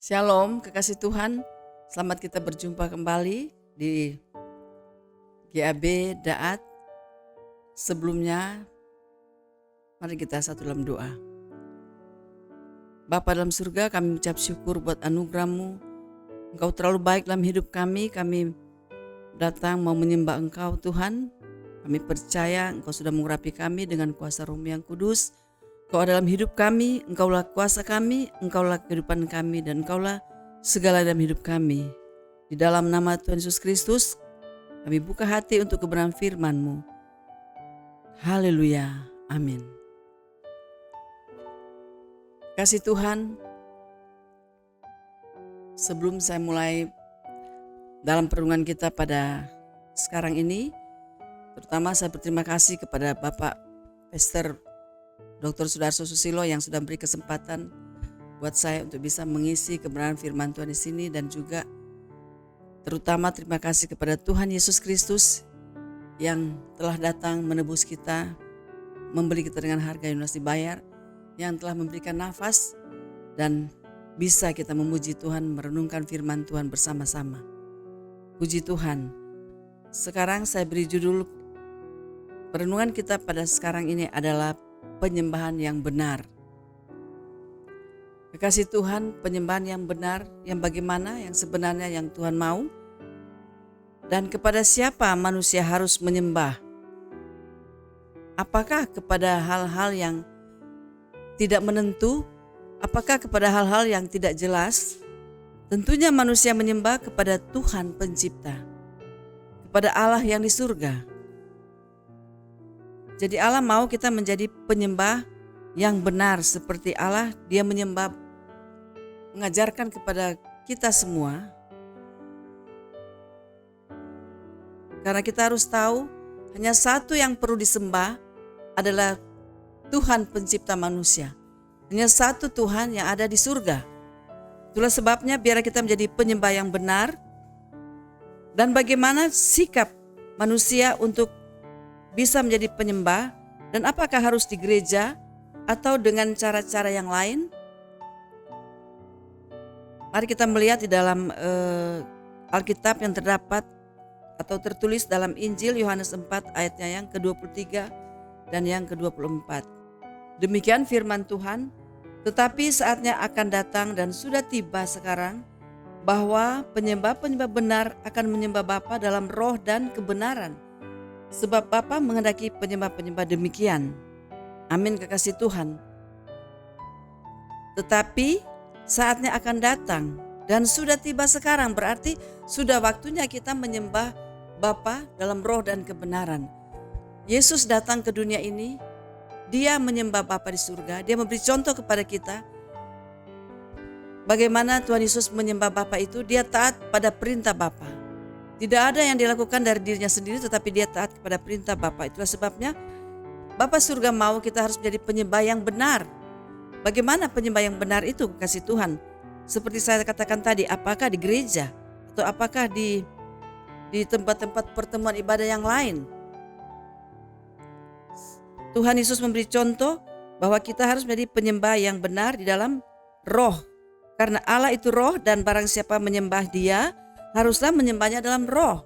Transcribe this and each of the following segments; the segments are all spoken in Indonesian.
Shalom, kekasih Tuhan. Selamat kita berjumpa kembali di GAB Daat. Sebelumnya, mari kita satu dalam doa. Bapa dalam surga, kami ucap syukur buat anugerah-Mu. Engkau terlalu baik dalam hidup kami. Kami datang mau menyembah Engkau Tuhan. Kami percaya Engkau sudah mengurapi kami dengan kuasa Roh yang kudus. Engkau ada dalam hidup kami, Engkaulah kuasa kami, Engkaulah kehidupan kami, dan Engkaulah segala dalam hidup kami. Di dalam nama Tuhan Yesus Kristus, kami buka hati untuk kebenaran firman-Mu. Haleluya, amin. Kasih Tuhan, sebelum saya mulai dalam perenungan kita pada sekarang ini, terutama saya berterima kasih kepada Bapak Pastor Dr. Sudarso Susilo yang sudah beri kesempatan buat saya untuk bisa mengisi kebenaran firman Tuhan di sini, dan juga terutama terima kasih kepada Tuhan Yesus Kristus yang telah datang menebus kita, membeli kita dengan harga yang lunas dibayar, yang telah memberikan nafas dan bisa kita memuji Tuhan, merenungkan firman Tuhan bersama-sama. Puji Tuhan. Sekarang saya beri judul perenungan kita pada sekarang ini adalah penyembahan yang benar. Kekasih Tuhan, penyembahan yang benar, yang bagaimana, yang sebenarnya yang Tuhan mau, dan kepada siapa manusia harus menyembah. Apakah kepada hal-hal yang tidak menentu? Apakah kepada hal-hal yang tidak jelas? Tentunya manusia menyembah kepada Tuhan Pencipta, kepada Allah yang di surga. Jadi Allah mau kita menjadi penyembah yang benar seperti Allah. Dia menyembah, mengajarkan kepada kita semua. Karena kita harus tahu hanya satu yang perlu disembah adalah Tuhan Pencipta manusia. Hanya satu Tuhan yang ada di surga. Itulah sebabnya biar kita menjadi penyembah yang benar. Dan bagaimana sikap manusia untuk bisa menjadi penyembah, dan apakah harus di gereja atau dengan cara-cara yang lain? Mari kita melihat di dalam Alkitab yang terdapat atau tertulis dalam Injil Yohanes 4 ayatnya yang ke-23 dan yang ke-24. Demikian firman Tuhan, tetapi saatnya akan datang dan sudah tiba sekarang bahwa penyembah-penyembah benar akan menyembah Bapa dalam roh dan kebenaran. Sebab Bapa menghendaki penyembah-penyembah demikian. Amin, kekasih Tuhan. Tetapi saatnya akan datang dan sudah tiba sekarang, berarti sudah waktunya kita menyembah Bapa dalam roh dan kebenaran. Yesus datang ke dunia ini, Dia menyembah Bapa di surga. Dia memberi contoh kepada kita bagaimana Tuhan Yesus menyembah Bapa itu. Dia taat pada perintah Bapa. Tidak ada yang dilakukan dari dirinya sendiri, tetapi dia taat kepada perintah Bapa. Itulah sebabnya Bapa surga mau kita harus menjadi penyembah yang benar. Bagaimana penyembah yang benar itu, kasih Tuhan? Seperti saya katakan tadi, apakah di gereja atau apakah di tempat-tempat pertemuan ibadah yang lain? Tuhan Yesus memberi contoh bahwa kita harus menjadi penyembah yang benar di dalam roh. Karena Allah itu roh, dan barang siapa menyembah Dia haruslah menyembahnya dalam roh.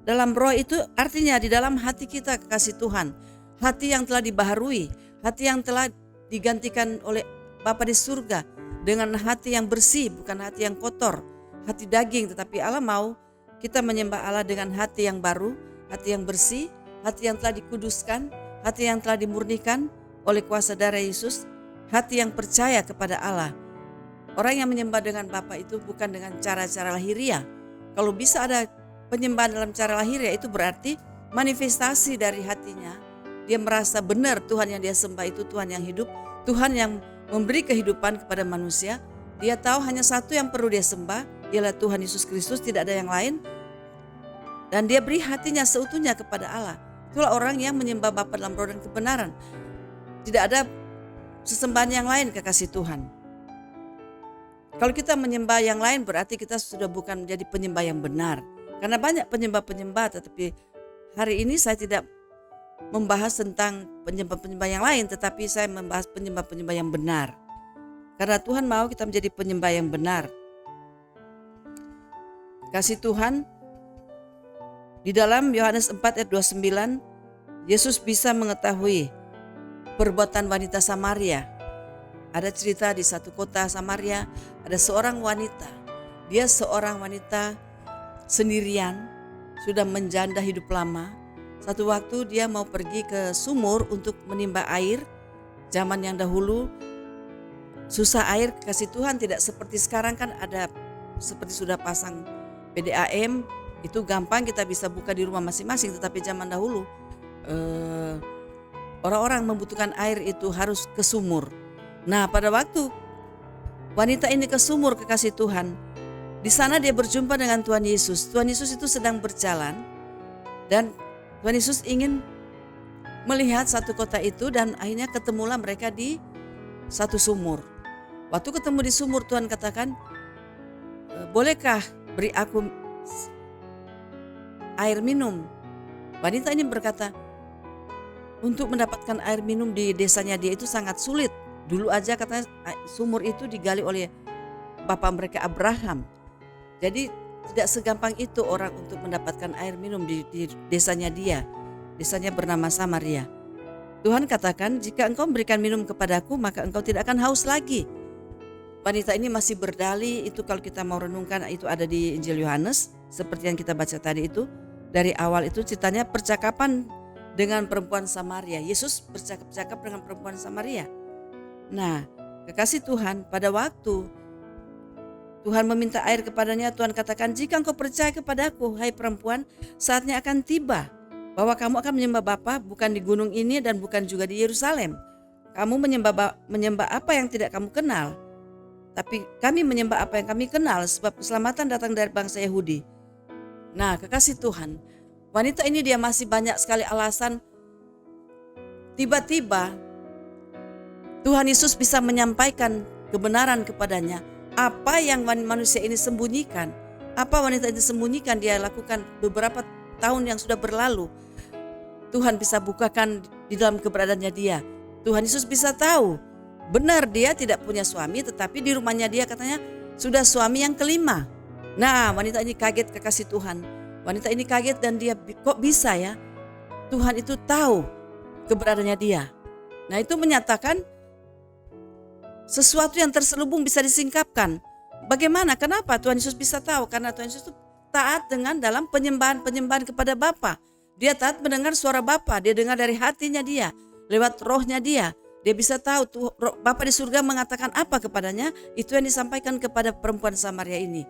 Dalam roh itu artinya di dalam hati kita, kekasih Tuhan. Hati yang telah dibaharui, hati yang telah digantikan oleh Bapa di surga dengan hati yang bersih, bukan hati yang kotor, hati daging. Tetapi Allah mau kita menyembah Allah dengan hati yang baru, hati yang bersih, hati yang telah dikuduskan, hati yang telah dimurnikan oleh kuasa darah Yesus, hati yang percaya kepada Allah. Orang yang menyembah dengan Bapa itu bukan dengan cara-cara lahiriah. Kalau bisa ada penyembahan dalam cara lahiriah, itu berarti manifestasi dari hatinya. Dia merasa benar Tuhan yang dia sembah itu Tuhan yang hidup, Tuhan yang memberi kehidupan kepada manusia. Dia tahu hanya satu yang perlu dia sembah, ialah Tuhan Yesus Kristus, tidak ada yang lain. Dan dia beri hatinya seutuhnya kepada Allah. Itulah orang yang menyembah Bapa dalam roh dan kebenaran. Tidak ada sesembahan yang lain, kekasih Tuhan. Kalau kita menyembah yang lain berarti kita sudah bukan menjadi penyembah yang benar. Karena banyak penyembah-penyembah, tetapi hari ini saya tidak membahas tentang penyembah-penyembah yang lain, tetapi saya membahas penyembah-penyembah yang benar. Karena Tuhan mau kita menjadi penyembah yang benar. Kasih Tuhan, di dalam Yohanes 4 ayat 29, Yesus bisa mengetahui perbuatan wanita Samaria. Ada cerita di satu kota Samaria, ada seorang wanita. Dia seorang wanita sendirian, sudah menjanda hidup lama. Satu waktu dia mau pergi ke sumur untuk menimba air. Zaman yang dahulu susah air, kasih Tuhan tidak seperti sekarang kan ada seperti sudah pasang PDAM, itu gampang kita bisa buka di rumah masing-masing. Tetapi zaman dahulu orang-orang membutuhkan air itu harus ke sumur. Nah, pada waktu wanita ini ke sumur, kekasih Tuhan, di sana dia berjumpa dengan Tuhan Yesus. Tuhan Yesus itu sedang berjalan dan Tuhan Yesus ingin melihat satu kota itu, dan akhirnya ketemulah mereka di satu sumur. Waktu ketemu di sumur, Tuhan katakan, bolehkah beri aku air minum? Wanita ini berkata, untuk mendapatkan air minum di desanya dia itu sangat sulit. Dulu aja katanya sumur itu digali oleh bapak mereka Abraham. Jadi tidak segampang itu orang untuk mendapatkan air minum di desanya dia. Desanya bernama Samaria. Tuhan katakan, jika engkau memberikan minum kepadaku, maka engkau tidak akan haus lagi. Wanita ini masih berdalih, itu kalau kita mau renungkan itu ada di Injil Yohanes, seperti yang kita baca tadi itu. Dari awal itu ceritanya percakapan dengan perempuan Samaria. Yesus bercakap-cakap dengan perempuan Samaria. Nah, kekasih Tuhan, pada waktu Tuhan meminta air kepadanya, Tuhan katakan, jika engkau percaya kepadaku, hai perempuan, saatnya akan tiba bahwa kamu akan menyembah Bapa bukan di gunung ini dan bukan juga di Yerusalem. Kamu menyembah apa yang tidak kamu kenal, tapi kami menyembah apa yang kami kenal, sebab keselamatan datang dari bangsa Yahudi. Nah, kekasih Tuhan, wanita ini dia masih banyak sekali alasan. Tiba-tiba Tuhan Yesus bisa menyampaikan kebenaran kepadanya. Apa yang manusia ini sembunyikan, apa wanita ini sembunyikan, dia lakukan beberapa tahun yang sudah berlalu. Tuhan bisa bukakan di dalam keberadaannya dia. Tuhan Yesus bisa tahu, benar dia tidak punya suami, tetapi di rumahnya dia katanya sudah suami yang kelima. Nah, wanita ini kaget, kekasih Tuhan. Wanita ini kaget dan dia, kok bisa ya Tuhan itu tahu keberadaannya dia. Nah, itu menyatakan sesuatu yang terselubung bisa disingkapkan. Bagaimana? Kenapa Tuhan Yesus bisa tahu? Karena Tuhan Yesus itu taat dengan dalam penyembahan kepada Bapa. Dia taat mendengar suara Bapa, dia dengar dari hatinya dia, lewat rohnya dia. Dia bisa tahu tuh Bapa di surga mengatakan apa kepadanya, itu yang disampaikan kepada perempuan Samaria ini.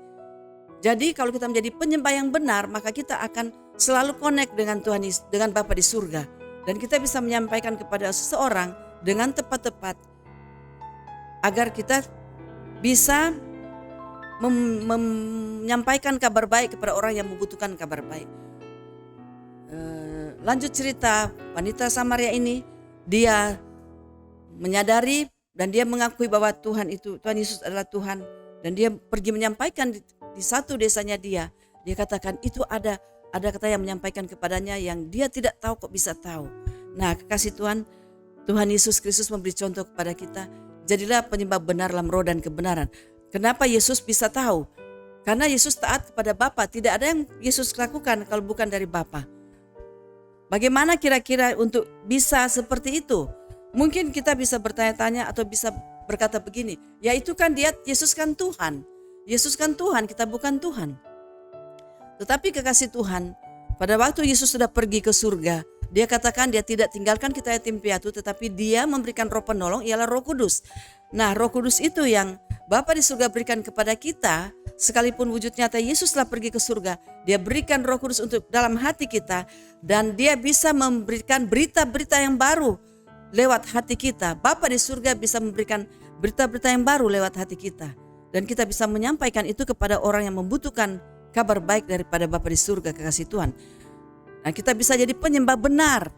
Jadi kalau kita menjadi penyembah yang benar, maka kita akan selalu connect dengan Tuhan Yesus, dengan Bapa di surga. Dan kita bisa menyampaikan kepada seseorang dengan tepat-tepat, agar kita bisa menyampaikan kabar baik kepada orang yang membutuhkan kabar baik. Lanjut cerita, wanita Samaria ini, dia menyadari dan dia mengakui bahwa Tuhan Yesus adalah Tuhan, dan dia pergi menyampaikan di satu desanya dia. Dia katakan itu ada kata yang menyampaikan kepadanya yang dia tidak tahu kok bisa tahu. Nah, kekasih Tuhan Yesus Kristus memberi contoh kepada kita. Jadilah penyembah benar dalam roh dan kebenaran. Kenapa Yesus bisa tahu? Karena Yesus taat kepada Bapa. Tidak ada yang Yesus lakukan kalau bukan dari Bapa. Bagaimana kira-kira untuk bisa seperti itu? Mungkin kita bisa bertanya-tanya atau bisa berkata begini, ya itu kan Yesus kan Tuhan. Yesus kan Tuhan, kita bukan Tuhan. Tetapi kekasih Tuhan, pada waktu Yesus sudah pergi ke surga, dia katakan dia tidak tinggalkan kita yatim piatu, tetapi dia memberikan roh penolong, ialah Roh Kudus. Nah, Roh Kudus itu yang Bapa di surga berikan kepada kita, sekalipun wujud nyata Yesus telah pergi ke surga, dia berikan Roh Kudus untuk dalam hati kita, dan dia bisa memberikan berita-berita yang baru lewat hati kita. Bapa di surga bisa memberikan berita-berita yang baru lewat hati kita, dan kita bisa menyampaikan itu kepada orang yang membutuhkan kabar baik daripada Bapa di surga, kekasih Tuhan. Nah, kita bisa jadi penyembah benar.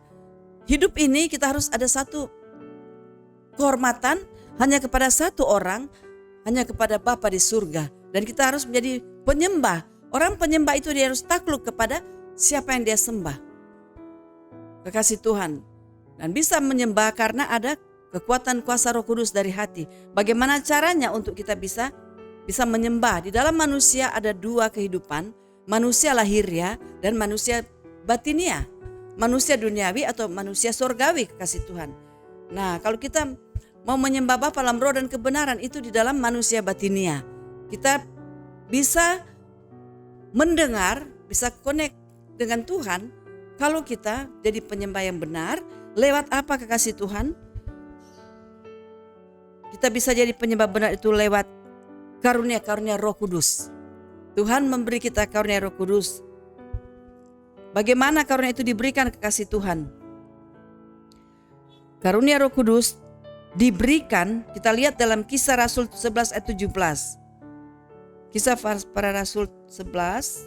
Hidup ini kita harus ada satu kehormatan hanya kepada satu orang, hanya kepada Bapa di surga. Dan kita harus menjadi penyembah. Orang penyembah itu dia harus takluk kepada siapa yang dia sembah. Kekasih Tuhan. Dan bisa menyembah karena ada kekuatan kuasa Roh Kudus dari hati. Bagaimana caranya untuk kita bisa menyembah? Di dalam manusia ada dua kehidupan, manusia lahiriah dan manusia batinia. Manusia duniawi atau manusia surgawi, kekasih Tuhan. Nah, kalau kita mau menyembah Bapa dalam roh dan kebenaran, itu di dalam manusia batinia. Kita bisa mendengar, bisa connect dengan Tuhan kalau kita jadi penyembah yang benar. Lewat apa, kekasih Tuhan? Kita bisa jadi penyembah benar itu lewat karunia-karunia Roh Kudus. Tuhan memberi kita karunia Roh Kudus. Bagaimana karunia itu diberikan, kekasih Tuhan? Karunia Roh Kudus diberikan, kita lihat dalam Kisah Rasul 11 ayat 17. Kisah para Rasul 11,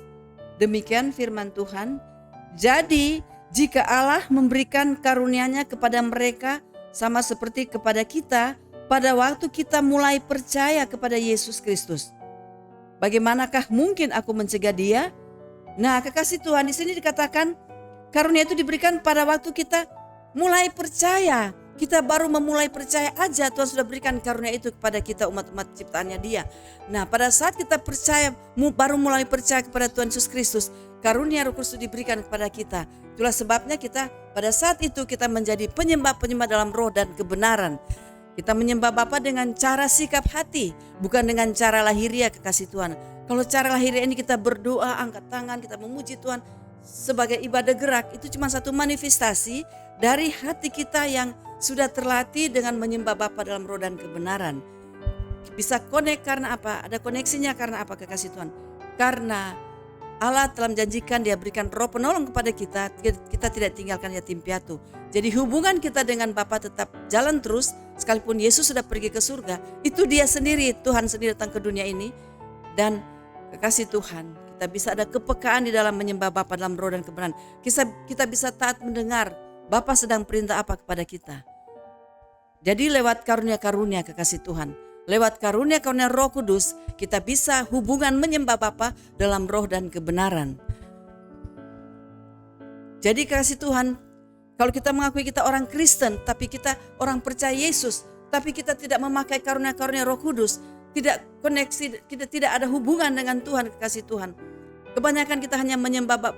demikian firman Tuhan. Jadi jika Allah memberikan karunia-Nya kepada mereka sama seperti kepada kita pada waktu kita mulai percaya kepada Yesus Kristus, bagaimanakah mungkin aku mencegah dia? Nah, kekasih Tuhan, di sini dikatakan karunia itu diberikan pada waktu kita mulai percaya. Kita baru memulai percaya aja, Tuhan sudah berikan karunia itu kepada kita, umat-umat ciptaannya Dia. Nah, pada saat kita percaya, baru mulai percaya kepada Tuhan Yesus Kristus, karunia Roh Kudus diberikan kepada kita. Itulah sebabnya kita pada saat itu kita menjadi penyembah-penyembah dalam roh dan kebenaran. Kita menyembah Bapa dengan cara sikap hati, bukan dengan cara lahiriah, kekasih Tuhan. Kalau cara lahiriah ini kita berdoa, angkat tangan, kita memuji Tuhan sebagai ibadah gerak, itu cuma satu manifestasi dari hati kita yang sudah terlatih dengan menyembah Bapa dalam roh dan kebenaran. Bisa connect karena apa? Ada koneksinya karena apa, kekasih Tuhan? Karena Allah telah menjanjikan Dia berikan roh penolong kepada kita, kita tidak tinggalkan yatim piatu. Jadi hubungan kita dengan Bapa tetap jalan terus, sekalipun Yesus sudah pergi ke surga. Itu Dia sendiri, Tuhan sendiri datang ke dunia ini. Dan kekasih Tuhan, kita bisa ada kepekaan di dalam menyembah Bapa dalam roh dan kebenaran. Kita bisa taat mendengar Bapa sedang perintah apa kepada kita. Jadi lewat karunia-karunia, kekasih Tuhan, lewat karunia-karunia Roh Kudus, kita bisa hubungan menyembah Bapa dalam roh dan kebenaran. Jadi kekasih Tuhan, kalau kita mengakui kita orang Kristen, tapi kita orang percaya Yesus, tapi kita tidak memakai karunia-karunia Roh Kudus, tidak koneksi, kita tidak ada hubungan dengan Tuhan, kekasih Tuhan. Kebanyakan kita hanya menyembah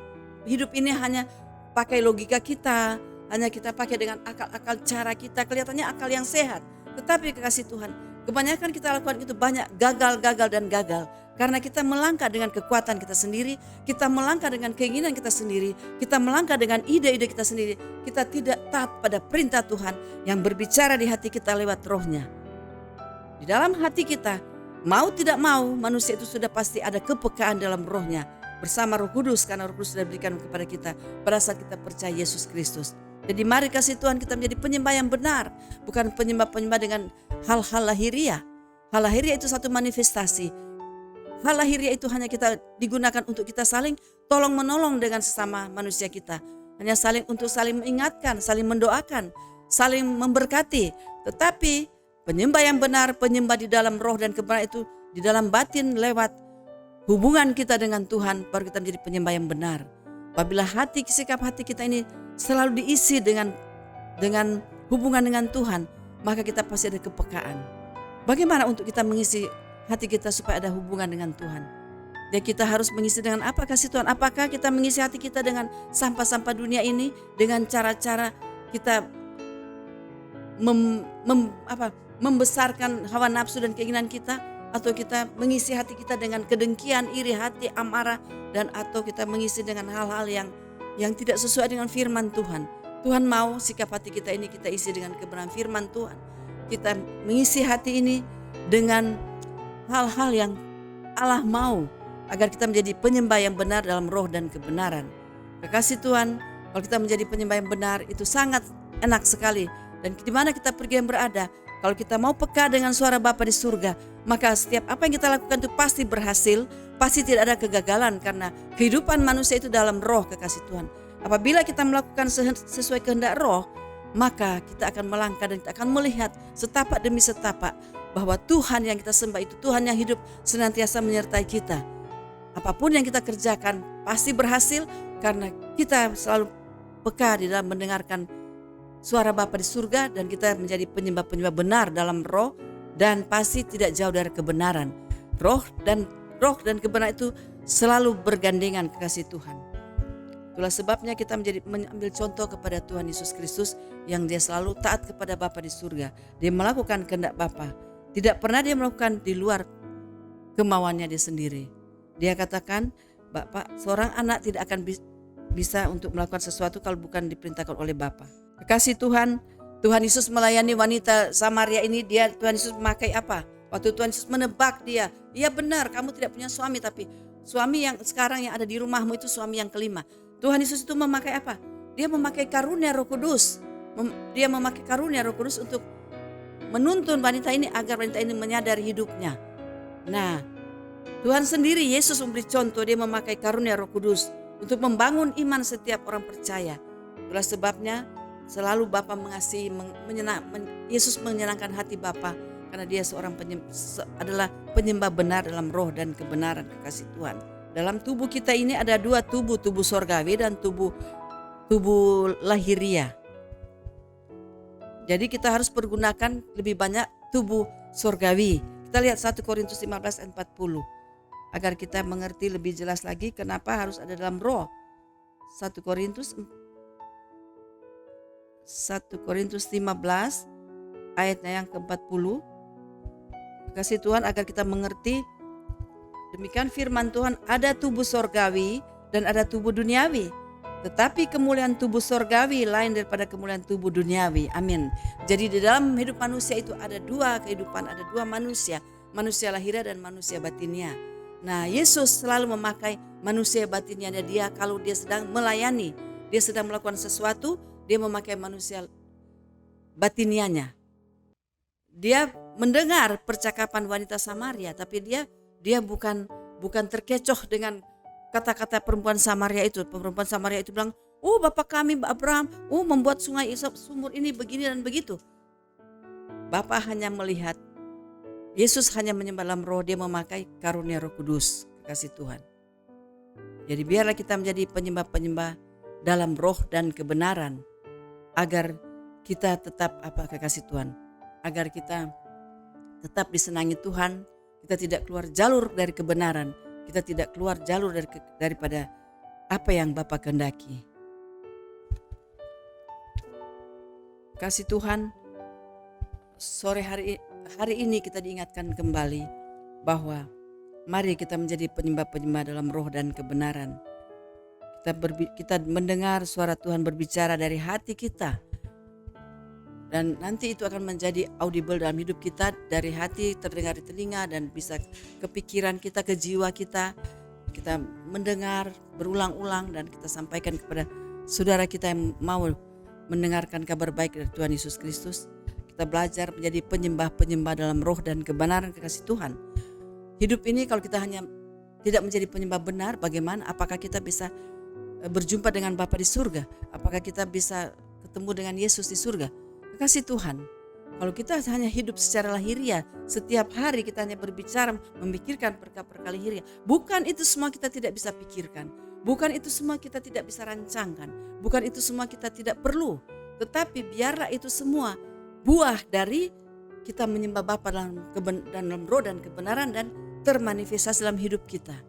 hidup ini hanya pakai logika kita, hanya kita pakai dengan akal-akal cara kita, kelihatannya akal yang sehat. Tetapi kekasih Tuhan, kebanyakan kita lakukan itu banyak gagal dan gagal. Karena kita melangkah dengan kekuatan kita sendiri, kita melangkah dengan keinginan kita sendiri, kita melangkah dengan ide-ide kita sendiri. Kita tidak taat pada perintah Tuhan yang berbicara di hati kita lewat rohnya. Di dalam hati kita, mau tidak mau, manusia itu sudah pasti ada kepekaan dalam rohnya. Bersama Roh Kudus, karena Roh Kudus sudah diberikan kepada kita pada saat kita percaya Yesus Kristus. Jadi mari kasih Tuhan kita menjadi penyembah yang benar, bukan penyembah-penyembah dengan hal-hal lahiriah. Hal lahiriah itu satu manifestasi. Hal lahiriah itu hanya kita digunakan untuk kita saling tolong menolong dengan sesama manusia kita. Hanya saling mengingatkan, saling mendoakan, saling memberkati. Tetapi penyembah yang benar, penyembah di dalam roh dan kebenaran itu di dalam batin lewat hubungan kita dengan Tuhan, baru kita menjadi penyembah yang benar. Apabila sikap hati kita ini selalu diisi dengan hubungan dengan Tuhan, maka kita pasti ada kepekaan. Bagaimana untuk kita mengisi hati kita supaya ada hubungan dengan Tuhan? Dan kita harus mengisi dengan apa, kasih Tuhan? Apakah kita mengisi hati kita dengan sampah-sampah dunia ini, dengan cara-cara kita membesarkan hawa nafsu dan keinginan kita? Atau kita mengisi hati kita dengan kedengkian, iri hati, amarah, dan atau kita mengisi dengan hal-hal yang tidak sesuai dengan firman Tuhan. Tuhan mau sikap hati kita ini kita isi dengan kebenaran firman Tuhan. Kita mengisi hati ini dengan hal-hal yang Allah mau agar kita menjadi penyembah yang benar dalam roh dan kebenaran. Kekasih Tuhan, kalau kita menjadi penyembah yang benar itu sangat enak sekali. Dan di mana kita pergi yang berada, kalau kita mau peka dengan suara Bapa di surga, maka setiap apa yang kita lakukan itu pasti berhasil, pasti tidak ada kegagalan karena kehidupan manusia itu dalam roh, kekasih Tuhan. Apabila kita melakukan sesuai kehendak roh, maka kita akan melangkah dan kita akan melihat setapak demi setapak bahwa Tuhan yang kita sembah itu Tuhan yang hidup senantiasa menyertai kita. Apapun yang kita kerjakan pasti berhasil karena kita selalu peka di dalam mendengarkan suara Bapa di surga dan kita menjadi penyembah-penyembah benar dalam roh dan pasti tidak jauh dari kebenaran. Roh dan kebenaran itu selalu bergandengan, kekasih Tuhan. Itulah sebabnya kita mengambil contoh kepada Tuhan Yesus Kristus yang dia selalu taat kepada Bapa di surga. Dia melakukan kehendak Bapa. Tidak pernah dia melakukan di luar kemauannya dia sendiri. Dia katakan, Bapak, seorang anak tidak akan bisa untuk melakukan sesuatu kalau bukan diperintahkan oleh Bapa. Kekasih Tuhan, Tuhan Yesus melayani wanita Samaria ini, Tuhan Yesus memakai apa? Waktu Tuhan Yesus menebak dia, iya benar kamu tidak punya suami, tapi suami yang sekarang yang ada di rumahmu itu suami yang kelima. Tuhan Yesus itu memakai apa? Dia memakai karunia Roh Kudus. Dia memakai karunia Roh Kudus untuk menuntun wanita ini agar wanita ini menyadari hidupnya. Nah, Tuhan sendiri, Yesus memberi contoh, dia memakai karunia Roh Kudus untuk membangun iman setiap orang percaya. Itulah sebabnya selalu Bapa mengasihi, Yesus menyenangkan hati Bapa karena dia adalah penyembah benar dalam roh dan kebenaran, kekasih Tuhan. Dalam tubuh kita ini ada dua tubuh sorgawi dan tubuh lahiria. Jadi kita harus pergunakan lebih banyak tubuh sorgawi. Kita lihat 1 Korintus 15 ayat 40. Agar kita mengerti lebih jelas lagi kenapa harus ada dalam roh. 1 Korintus 15 ayatnya yang ke-40. Kasih Tuhan agar kita mengerti. Demikian firman Tuhan, ada tubuh sorgawi dan ada tubuh duniawi. Tetapi kemuliaan tubuh sorgawi lain daripada kemuliaan tubuh duniawi. Amin. Jadi di dalam hidup manusia itu ada dua kehidupan, ada dua manusia. Manusia lahiriah dan manusia batiniah. Nah, Yesus selalu memakai manusia batinnya dia kalau dia sedang melayani, dia sedang melakukan sesuatu, dia memakai manusia batinianya. Dia mendengar percakapan wanita Samaria, tapi dia bukan terkecoh dengan kata-kata perempuan Samaria itu. Perempuan Samaria itu bilang, Bapak kami Abraham, membuat sungai sumur ini begini dan begitu. Bapak hanya melihat, Yesus hanya menyembah dalam roh, dia memakai karunia Roh Kudus, kasih Tuhan. Jadi biarlah kita menjadi penyembah-penyembah dalam roh dan kebenaran, agar kita tetap kekasih Tuhan, agar kita tetap disenangi Tuhan, kita tidak keluar jalur dari kebenaran, kita tidak keluar jalur daripada apa yang Bapa kehendaki. Kasih Tuhan, sore hari ini kita diingatkan kembali bahwa mari kita menjadi penyembah-penyembah dalam roh dan kebenaran. Kita mendengar suara Tuhan berbicara dari hati kita. Dan nanti itu akan menjadi audible dalam hidup kita, dari hati terdengar di telinga dan bisa ke pikiran kita, ke jiwa kita. Kita mendengar berulang-ulang dan kita sampaikan kepada saudara kita yang mau mendengarkan kabar baik dari Tuhan Yesus Kristus. Kita belajar menjadi penyembah-penyembah dalam roh dan kebenaran, kekasih Tuhan. Hidup ini kalau kita hanya tidak menjadi penyembah benar, bagaimana? Apakah kita bisa berjumpa dengan Bapa di surga? Apakah kita bisa ketemu dengan Yesus di surga? Kasih Tuhan, kalau kita hanya hidup secara lahiriah, setiap hari kita hanya berbicara, memikirkan perkara-perkara lahiriah, bukan itu semua kita tidak bisa pikirkan, bukan itu semua kita tidak bisa rancangkan, bukan itu semua kita tidak perlu, tetapi biarlah itu semua buah dari kita menyembah Bapa dalam roh dan kebenaran dan termanifestasi dalam hidup kita.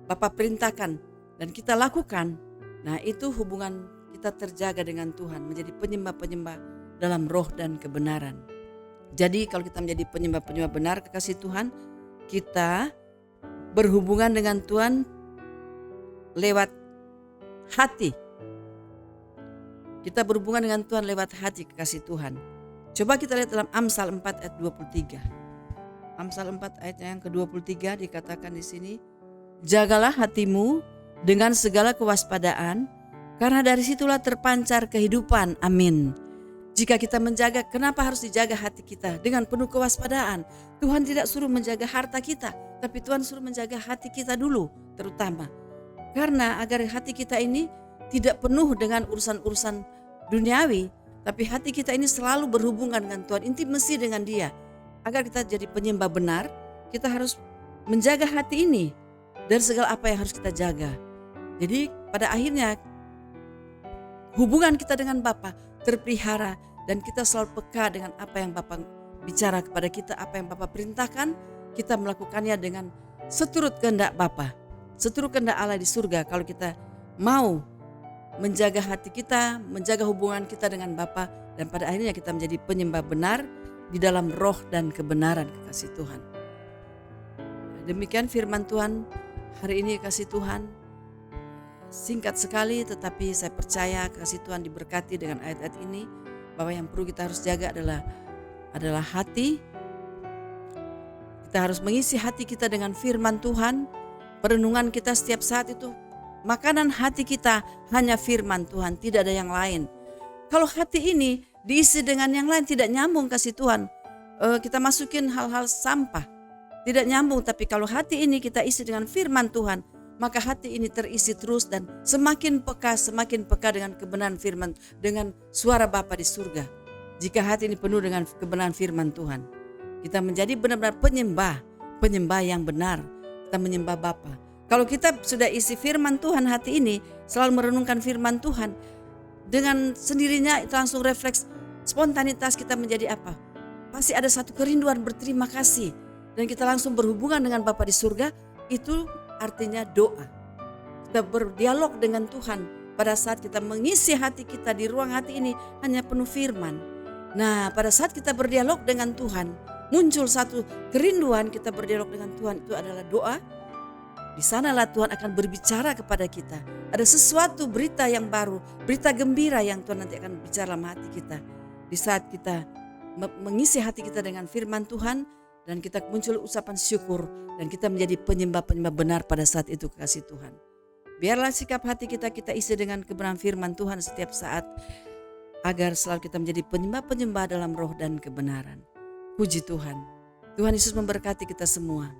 Bapa perintahkan dan kita lakukan, nah itu hubungan kita terjaga dengan Tuhan, menjadi penyembah-penyembah dalam roh dan kebenaran. Jadi kalau kita menjadi penyembah-penyembah benar, kekasih Tuhan, kita berhubungan dengan Tuhan lewat hati. Kita berhubungan dengan Tuhan lewat hati, kekasih Tuhan. Coba kita lihat dalam Amsal 4 ayat 23. Amsal 4 ayat yang ke-23 dikatakan di sini, jagalah hatimu dengan segala kewaspadaan, karena dari situlah terpancar kehidupan. Amin. Jika kita menjaga, kenapa harus dijaga hati kita? Dengan penuh kewaspadaan. Tuhan tidak suruh menjaga harta kita, tapi Tuhan suruh menjaga hati kita dulu terutama. Karena agar hati kita ini tidak penuh dengan urusan-urusan duniawi, tapi hati kita ini selalu berhubungan dengan Tuhan, intimasi dengan Dia. Agar kita jadi penyembah benar, kita harus menjaga hati ini dari segala apa yang harus kita jaga. Jadi pada akhirnya hubungan kita dengan Bapa terpelihara, dan kita selalu peka dengan apa yang Bapa bicara kepada kita, apa yang Bapa perintahkan, kita melakukannya dengan seturut kehendak Bapa, seturut kehendak Allah di surga. Kalau kita mau menjaga hati kita, menjaga hubungan kita dengan Bapa, dan pada akhirnya kita menjadi penyembah benar di dalam roh dan kebenaran, kekasih Tuhan. Demikian firman Tuhan hari ini, kekasih Tuhan. Singkat sekali, tetapi saya percaya kekasih Tuhan diberkati dengan ayat-ayat ini, bahwa yang perlu kita harus jaga adalah hati. Kita harus mengisi hati kita dengan firman Tuhan. Perenungan kita setiap saat itu, makanan hati kita hanya firman Tuhan, tidak ada yang lain. Kalau hati ini diisi dengan yang lain, tidak nyambung, kasih Tuhan. Kita masukin hal-hal sampah, tidak nyambung. Tapi kalau hati ini kita isi dengan firman Tuhan, maka hati ini terisi terus dan semakin peka dengan kebenaran firman, dengan suara Bapa di surga. Jika hati ini penuh dengan kebenaran firman Tuhan, kita menjadi benar-benar penyembah yang benar. Kita menyembah Bapa. Kalau kita sudah isi firman Tuhan, hati ini selalu merenungkan firman Tuhan, dengan sendirinya itu langsung refleks, spontanitas kita menjadi apa? Pasti ada satu kerinduan berterima kasih, dan kita langsung berhubungan dengan Bapa di surga. Itu artinya doa. Kita berdialog dengan Tuhan pada saat kita mengisi hati kita di ruang hati ini hanya penuh firman. Nah, pada saat kita berdialog dengan Tuhan, muncul satu kerinduan, kita berdialog dengan Tuhan, itu adalah doa. Di sanalah Tuhan akan berbicara kepada kita. Ada sesuatu berita yang baru, berita gembira yang Tuhan nanti akan bicara dalam hati kita. Di saat kita mengisi hati kita dengan firman Tuhan, dan kita muncul ucapan syukur, dan kita menjadi penyembah-penyembah benar pada saat itu, kasih Tuhan. Biarlah sikap hati kita isi dengan kebenaran firman Tuhan setiap saat, agar selalu kita menjadi penyembah-penyembah dalam roh dan kebenaran. Puji Tuhan. Tuhan Yesus memberkati kita semua.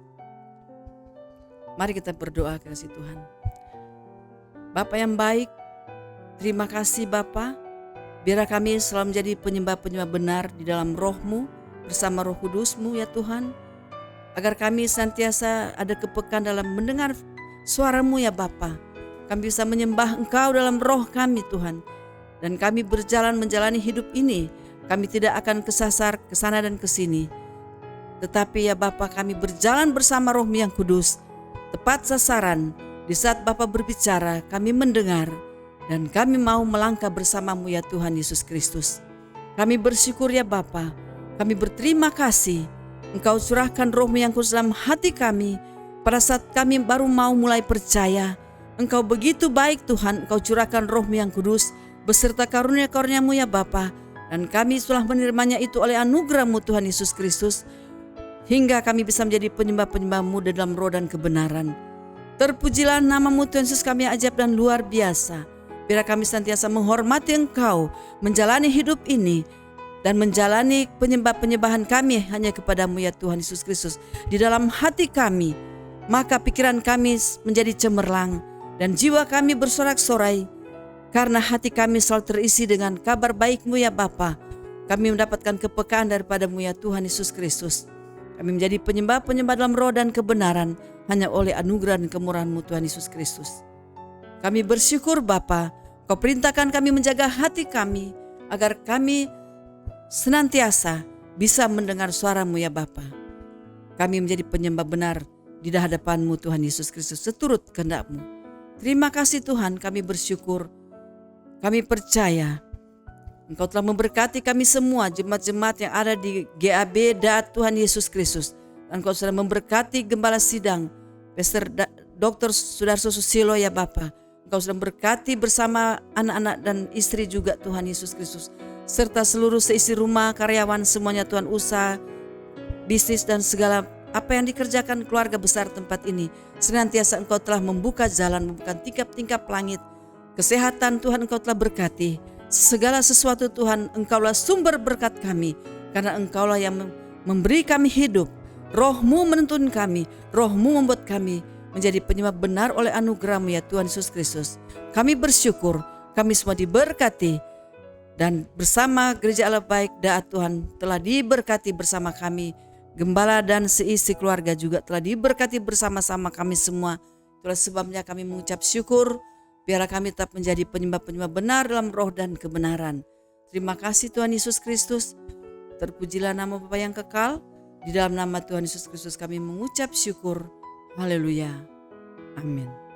Mari kita berdoa, kasih Tuhan. Bapa yang baik, terima kasih Bapa. Biarlah kami selalu menjadi penyembah-penyembah benar di dalam roh-Mu, bersama Roh Kudus-Mu ya Tuhan, agar kami senantiasa ada kepekaan dalam mendengar suara-Mu ya Bapa. Kami bisa menyembah Engkau dalam roh kami Tuhan, dan kami berjalan menjalani hidup ini. Kami tidak akan kesasar ke sana dan ke sini, tetapi ya Bapa, kami berjalan bersama Roh-Mu yang kudus, tepat sasaran. Di saat Bapa berbicara, kami mendengar, dan kami mau melangkah bersama-Mu ya Tuhan Yesus Kristus. Kami bersyukur ya Bapa. Kami berterima kasih, Engkau curahkan Roh-Mu yang kudus dalam hati kami pada saat kami baru mau mulai percaya. Engkau begitu baik Tuhan, Engkau curahkan Roh-Mu yang kudus beserta karunia-karunia-Mu ya Bapa, dan kami telah menerimanya itu oleh anugerah-Mu Tuhan Yesus Kristus, hingga kami bisa menjadi penyembah-penyembah-Mu dalam roh dan kebenaran. Terpujilah nama-Mu Tuhan Yesus, kami ajaib dan luar biasa. Biar kami senantiasa menghormati Engkau, menjalani hidup ini, dan menjalani penyembah-penyembahan kami hanya kepada-Mu ya Tuhan Yesus Kristus di dalam hati kami. Maka pikiran kami menjadi cemerlang, dan jiwa kami bersorak-sorai, karena hati kami selalu terisi dengan kabar baik-Mu ya Bapa. Kami mendapatkan kepekaan daripada-Mu ya Tuhan Yesus Kristus. Kami menjadi penyembah-penyembah dalam roh dan kebenaran hanya oleh anugerah dan kemurahan-Mu Tuhan Yesus Kristus. Kami bersyukur Bapa, Kau perintahkan kami menjaga hati kami, agar kami senantiasa bisa mendengar suara-Mu ya Bapa. Kami menjadi penyembah benar di hadapan-Mu Tuhan Yesus Kristus seturut kehendak-Mu. Terima kasih Tuhan, kami bersyukur. Kami percaya Engkau telah memberkati kami semua, jemaat-jemaat yang ada di GAB Daat Tuhan Yesus Kristus. Dan Engkau sudah memberkati Gembala Sidang, Pastor Dr. Sudarso Susilo ya Bapa. Engkau sudah memberkati bersama anak-anak dan istri juga Tuhan Yesus Kristus, serta seluruh seisi rumah, karyawan semuanya Tuhan, usaha, bisnis dan segala apa yang dikerjakan keluarga besar tempat ini. Senantiasa Engkau telah membuka jalan, membuka tingkap-tingkap langit. Kesehatan Tuhan Engkau telah berkati. Segala sesuatu Tuhan, Engkaulah sumber berkat kami, karena Engkaulah yang memberi kami hidup. Roh-Mu menuntun kami, Roh-Mu membuat kami menjadi penyembah benar oleh anugerah-Mu ya Tuhan Yesus Kristus. Kami bersyukur, kami semua diberkati, dan bersama Gereja Allah Baik Daat Tuhan telah diberkati bersama kami. Gembala dan seisi keluarga juga telah diberkati bersama-sama kami semua. Itulah sebabnya kami mengucap syukur. Biarlah kami tetap menjadi penyembah-penyembah benar dalam roh dan kebenaran. Terima kasih Tuhan Yesus Kristus. Terpujilah nama Bapa yang kekal. Di dalam nama Tuhan Yesus Kristus kami mengucap syukur. Haleluya. Amin.